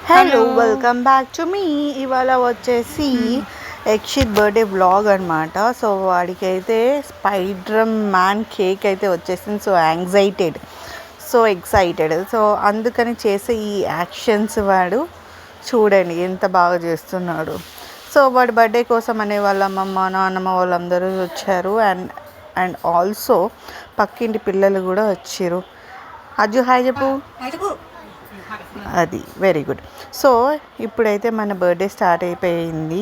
Hello hello welcome back to me. ఇవాళ వచ్చేసి Yakshith birthday vlog అనమాట. సో వాడికైతే స్పైడర్ మ్యాన్ కేక్ అయితే వచ్చేసింది. So excited, so excited. So అందుకని చేసే ఈ యాక్షన్స్ వాడు చూడండి ఎంత బాగా చేస్తున్నాడు. సో వాడి బర్త్డే కోసం అనే వాళ్ళ అమ్మమ్మ నాన్నమ్మ వాళ్ళందరూ వచ్చారు. అండ్ ఆల్సో పక్కింటి పిల్లలు కూడా వచ్చారు. అజ్జు హాయ్ చెప్పు. అది వెరీ గుడ్. సో ఇప్పుడైతే మన బర్త్డే స్టార్ట్ అయిపోయింది.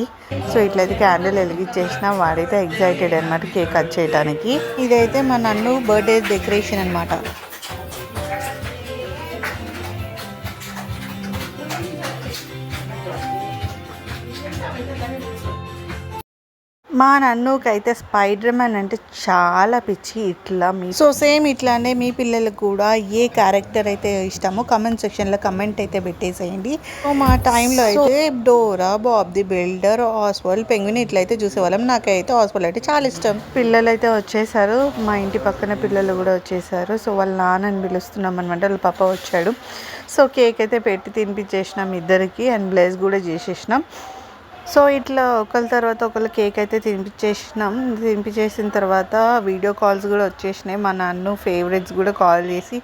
సో ఇట్లయితే క్యాండిల్ వెలిగించేసిన వాడైతే ఎగ్జైటెడ్ అనమాట కేక్ కట్ చేయడానికి. ఇదైతే మా నన్ను బర్త్డే డెకరేషన్ అనమాట. మా నన్నుకైతే స్పైడర్ మ్యాన్ అంటే చాలా పిచ్చి. ఇట్లా సో సేమ్ ఇట్లానే మీ పిల్లలకు కూడా ఏ క్యారెక్టర్ అయితే ఇష్టమో కమెంట్ సెక్షన్లో కమెంట్ అయితే పెట్టేసేయండి. సో మా టైంలో అయితే Dora, Bob the builder, Oswald, penguin ఇట్లయితే చూసేవాళ్ళం. నాకైతే ఆస్వాల్డ్ అయితే చాలా ఇష్టం. పిల్లలు అయితే వచ్చేసారు, మా ఇంటి పక్కన పిల్లలు కూడా వచ్చేసారు. సో వాళ్ళ నాన్నని పిలుస్తున్నాం అనమాట. వాళ్ళ పాప వచ్చాడు. సో కేక్ అయితే పెట్టి తినిపించేసినాం ఇద్దరికి అండ్ బ్లెస్ కూడా చేసేసినాం. సో ఇట్లా ఒకరి తర్వాత ఒకళ్ళు కేక్ అయితే తినిపించేసిన తర్వాత వీడియో కాల్స్ కూడా వచ్చేసినాయి. మా నాన్న ఫేవరెట్స్ కూడా కాల్ చేసి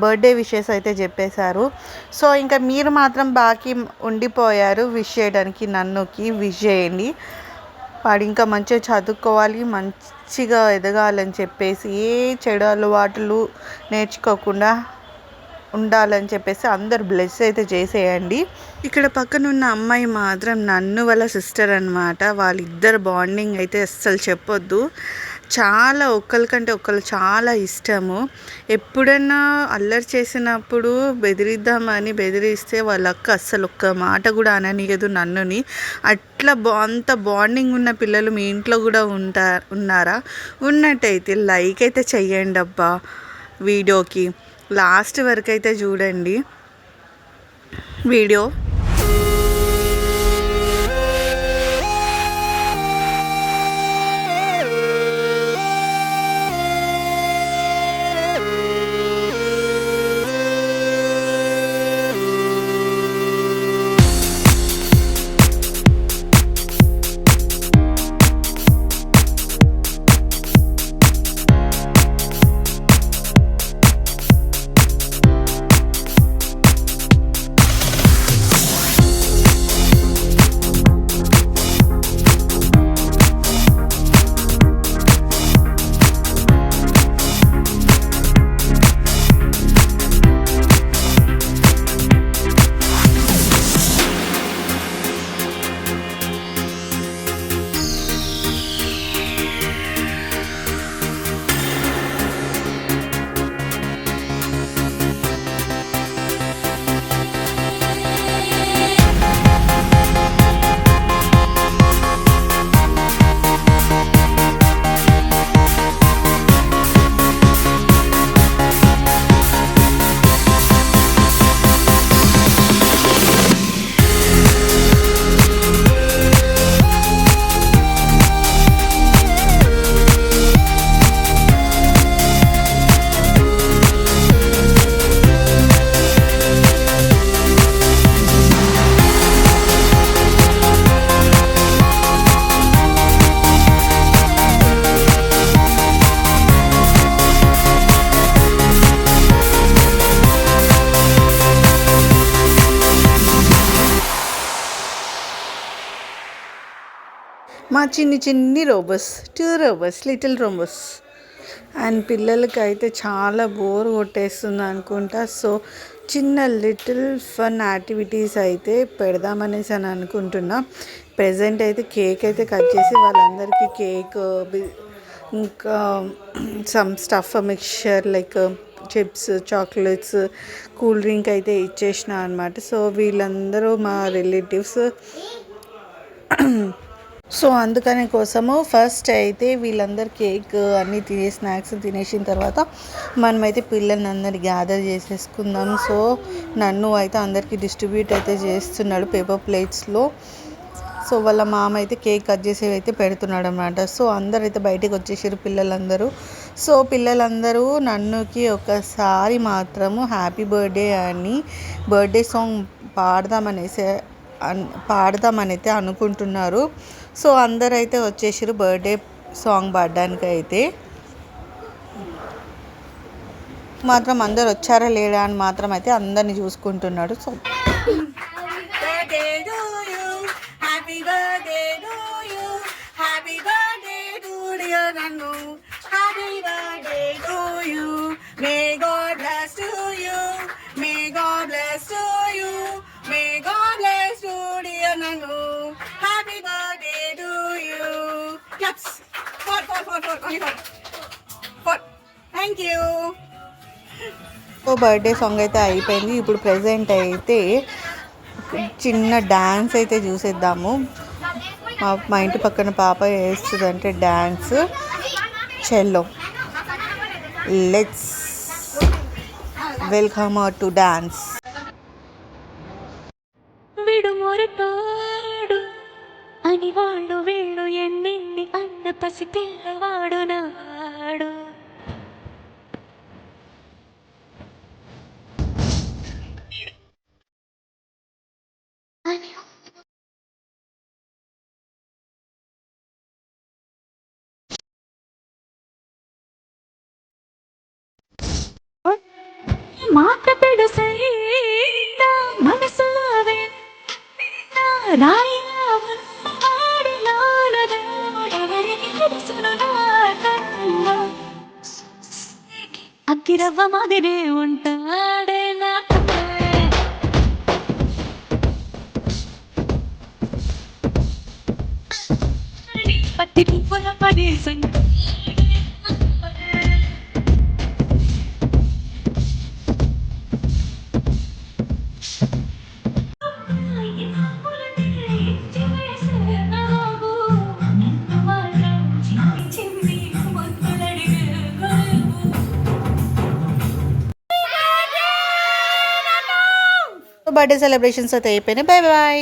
బర్త్డే విషెస్ అయితే చెప్పేశారు. సో ఇంకా మీరు మాత్రం బాకీ ఉండిపోయారు విష్ చేయడానికి. నన్నుకి విష్ చేయండి. వాడు ఇంకా మంచిగా చదువుకోవాలి, మంచిగా ఎదగాలని చెప్పేసి ఏ చెడు అలవాట్లు నేర్చుకోకుండా ఉండాలని చెప్పేసి అందరు బ్లెస్ అయితే చేసేయండి. ఇక్కడ పక్కన ఉన్న అమ్మాయి మాత్రం నన్ను వాళ్ళ సిస్టర్ అనమాట. వాళ్ళిద్దరు బాండింగ్ అయితే అస్సలు చెప్పొద్దు. చాలా ఒకరికంటే ఒకరు చాలా ఇష్టము. ఎప్పుడన్నా అల్లరి చేసినప్పుడు బెదిరిద్దామని బెదిరిస్తే వాళ్ళ అక్క అస్సలు ఒక్క మాట కూడా అననీయదు నన్నుని. అట్లా అంత బాండింగ్ ఉన్న పిల్లలు మీ ఇంట్లో కూడా ఉన్నారా? ఉన్నట్టయితే లైక్ అయితే చెయ్యండి అబ్బా వీడియోకి. లాస్ట్ వరకు అయితే చూడండి వీడియో. మా చిన్ని robots, 2 robots, little robots. And పిల్లలకి అయితే చాలా బోర్ కొట్టేస్తుంది అనుకుంటా. సో చిన్న లిటిల్ ఫన్ యాక్టివిటీస్ అయితే పెడదామనేసి అని అనుకుంటున్నా. ప్రెజెంట్ అయితే కేక్ అయితే కట్ చేసి వాళ్ళందరికీ కేక్, ఇంకా some stuff mixture like chips, chocolates, cool drink అయితే ఇచ్చేసిన అనమాట. సో వీళ్ళందరూ మా రిలేటివ్స్. సో అందుకని కోసము ఫస్ట్ అయితే వీళ్ళందరూ కేక్ అన్నీ స్నాక్స్ తినేసిన తర్వాత మనమైతే పిల్లల్ని అందరినీ గ్యాదర్ చేసేసుకుందాం. సో నన్ను అయితే అందరికీ డిస్ట్రిబ్యూట్ అయితే చేస్తున్నాడు పేపర్ ప్లేట్స్లో. సో వాళ్ళ మామ అయితే కేక్ కట్ చేసేవి అయితే పెడుతున్నాడు అనమాట. సో అందరైతే బయటికి వచ్చేసారు పిల్లలందరూ. సో పిల్లలందరూ నన్నుకి ఒకసారి మాత్రము హ్యాపీ బర్త్డే అని బర్త్డే సాంగ్ పాడదామనైతే అనుకుంటున్నారు. సో అందరైతే వచ్చేసారు బర్త్డే సాంగ్ పాడడానికి. అయితే మాత్రం అందరు వచ్చారా లేడా అని మాత్రం అయితే అందరిని చూసుకుంటున్నాడు. So thank you. Birthday song అయితే అయిపోయింది. ఇప్పుడు ప్రెజెంట్ అయితే చిన్న డ్యాన్స్ అయితే చూసేద్దాము. మా ఇంటి పక్కన పాప వేస్తుందంటే డ్యాన్స్. చెల్లో లెట్స్ వెల్కమ్ టు డాన్స్. విడుమొరటాడు అని వాళ్ళు వీళ్ళు ఎన్నింది అన్న పసి పిల్లవాడు నాడు. మాట పెడసైనా మనసులో అక్కిరవ్వ మాదిరే ఉంటాడే నా పత్తి పువ్వుల పదేశం బర్త్డే సెలబ్రేషన్స్ అయితే అయిపోయినాయి. Bye bye.